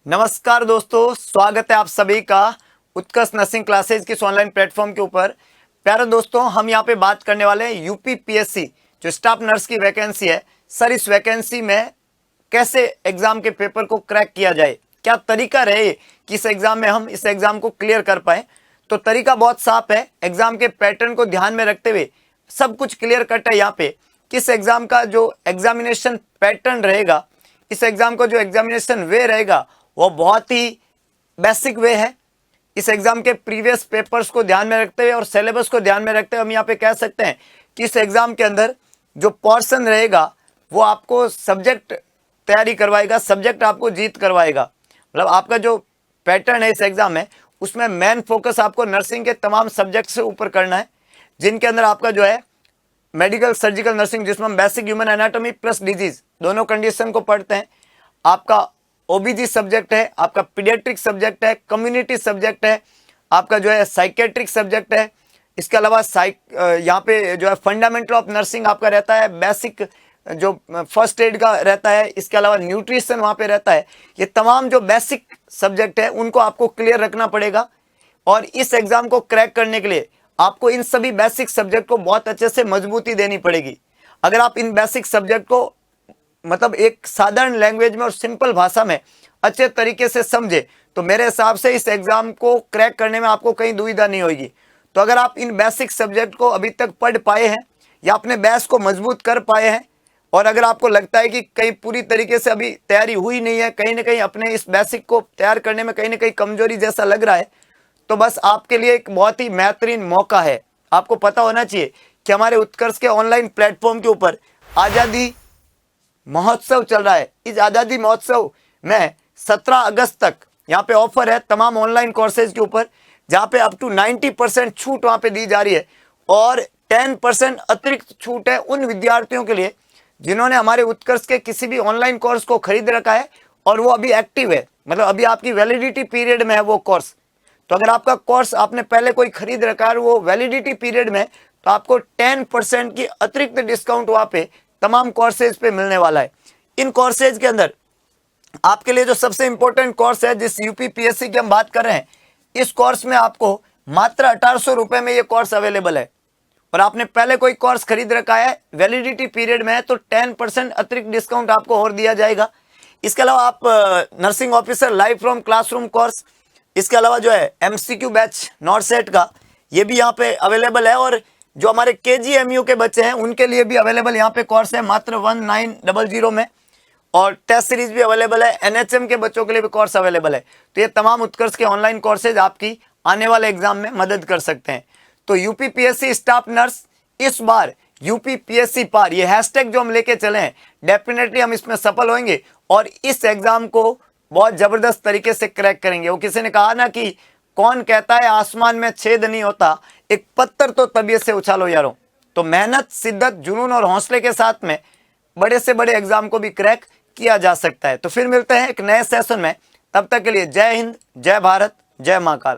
नमस्कार दोस्तों, स्वागत है आप सभी का उत्कर्ष नर्सिंग क्लासेज की ऑनलाइन प्लेटफॉर्म के ऊपर। प्यारे दोस्तों, हम यहाँ पे बात करने वाले हैं यूपी पीएससी जो स्टाफ नर्स की वैकेंसी है। सर, इस वैकेंसी में कैसे एग्जाम के पेपर को क्रैक किया जाए, क्या तरीका रहे कि इस एग्जाम में हम इस एग्जाम को क्लियर कर पाए। तो तरीका बहुत साफ है। एग्जाम के पैटर्न को ध्यान में रखते हुए सब कुछ क्लियर कट है यहाँ पे। किस एग्जाम का जो एग्जामिनेशन पैटर्न रहेगा, इस एग्जाम का जो एग्जामिनेशन वे रहेगा वो बहुत ही बेसिक वे है। इस एग्जाम के प्रीवियस पेपर्स को ध्यान में रखते हुए और सिलेबस को ध्यान में रखते हुए हम यहाँ पे कह सकते हैं कि इस एग्जाम के अंदर जो पोर्शन रहेगा वो आपको सब्जेक्ट तैयारी करवाएगा, सब्जेक्ट आपको जीत करवाएगा। मतलब आपका जो पैटर्न है इस एग्जाम में, उसमें मेन फोकस आपको नर्सिंग के तमाम सब्जेक्ट से ऊपर करना है, जिनके अंदर आपका जो है मेडिकल सर्जिकल नर्सिंग, जिसमें हम basic human anatomy plus disease दोनों कंडीशन को पढ़ते हैं। आपका ओबीजी सब्जेक्ट है, आपका पीडियाट्रिक सब्जेक्ट है, कम्युनिटी सब्जेक्ट है, आपका जो है साइकेट्रिक सब्जेक्ट है। इसके अलावा यहाँ पे जो है फंडामेंटल ऑफ नर्सिंग आपका रहता है, बेसिक जो फर्स्ट एड का रहता है। इसके अलावा न्यूट्रिशन वहाँ पे रहता है। ये तमाम जो बेसिक सब्जेक्ट है उनको आपको क्लियर रखना पड़ेगा। और इस एग्जाम को क्रैक करने के लिए आपको इन सभी बेसिक सब्जेक्ट को बहुत अच्छे से मजबूती देनी पड़ेगी। अगर आप इन बेसिक सब्जेक्ट को मतलब एक साधारण लैंग्वेज में और सिंपल भाषा में अच्छे तरीके से समझे तो मेरे हिसाब से इस एग्जाम को क्रैक करने में आपको कहीं दुविधा नहीं होगी। तो अगर आप इन बेसिक सब्जेक्ट को अभी तक पढ़ पाए हैं या अपने बेस को मजबूत कर पाए हैं, और अगर आपको लगता है कि कहीं पूरी तरीके से अभी तैयारी हुई नहीं है, कहीं ना कहीं अपने इस बेसिक को तैयार करने में कहीं ना कहीं कमजोरी जैसा लग रहा है, तो बस आपके लिए एक बहुत ही बेहतरीन मौका है। आपको पता होना चाहिए कि हमारे उत्कर्ष के ऑनलाइन प्लेटफॉर्म के ऊपर आज़ादी महोत्सव चल रहा है। इस आज़ादी महोत्सव में 17 अगस्त तक यहाँ पे ऑफर है तमाम ऑनलाइन कोर्सेज के ऊपर, जहाँ पे अप टू 90% छूट वहाँ पे दी जा रही है। और 10% अतिरिक्त छूट है उन विद्यार्थियों के लिए जिन्होंने हमारे उत्कर्ष के किसी भी ऑनलाइन कोर्स को खरीद रखा है और वो अभी एक्टिव है, मतलब अभी आपकी वैलिडिटी पीरियड में है वो कोर्स। तो अगर आपका कोर्स आपने पहले कोई खरीद रखा है और वो वैलिडिटी पीरियड में, तो आपको 10% की अतिरिक्त डिस्काउंट वहाँ पे तमाम कोर्सेज पे मिलने वाला है। इन कोर्सेज के अंदर आपके लिए जो सबसे इंपॉर्टेंट कोर्स है, जिस यूपी पीएससी की हम बात कर रहे हैं, इस कोर्स में आपको मात्र 1800 रुपये में ये कोर्स अवेलेबल है। और आपने पहले कोई कोर्स खरीद रखा है, वैलिडिटी पीरियड में है, तो 10% अतिरिक्त डिस्काउंट आपको और दिया जाएगा। इसके अलावा आप nursing officer live from classroom course, इसके अलावा जो है MCQ बैच नॉर्सेट का, ये भी यहाँ पे अवेलेबल है। और जो हमारे KGMU के बच्चे हैं उनके लिए भी अवेलेबल यहाँ पे कोर्स है मात्र 1900 में। और टेस्ट सीरीज भी अवेलेबल है। NHM के बच्चों के लिए भी कोर्स अवेलेबल है। तो ये तमाम उत्कर्ष के ऑनलाइन कोर्सेज आपकी आने वाले एग्जाम में मदद कर सकते हैं। तो यूपी पीएससी स्टाफ नर्स, इस बार यूपी पीएससी पार, ये हैशटैग जो हम लेके चले हैं, डेफिनेटली हम इसमें सफल होंगे और इस एग्जाम को बहुत जबरदस्त तरीके से क्रैक करेंगे। वो किसी ने कहा ना कि कौन कहता है आसमान में छेद नहीं होता, एक पत्थर तो तबीयत से उछालो यारों। तो मेहनत, शिद्दत, जुनून और हौसले के साथ में बड़े से बड़े एग्जाम को भी क्रैक किया जा सकता है। तो फिर मिलते हैं एक नए सेशन में। तब तक के लिए जय हिंद, जय भारत, जय महाकाल।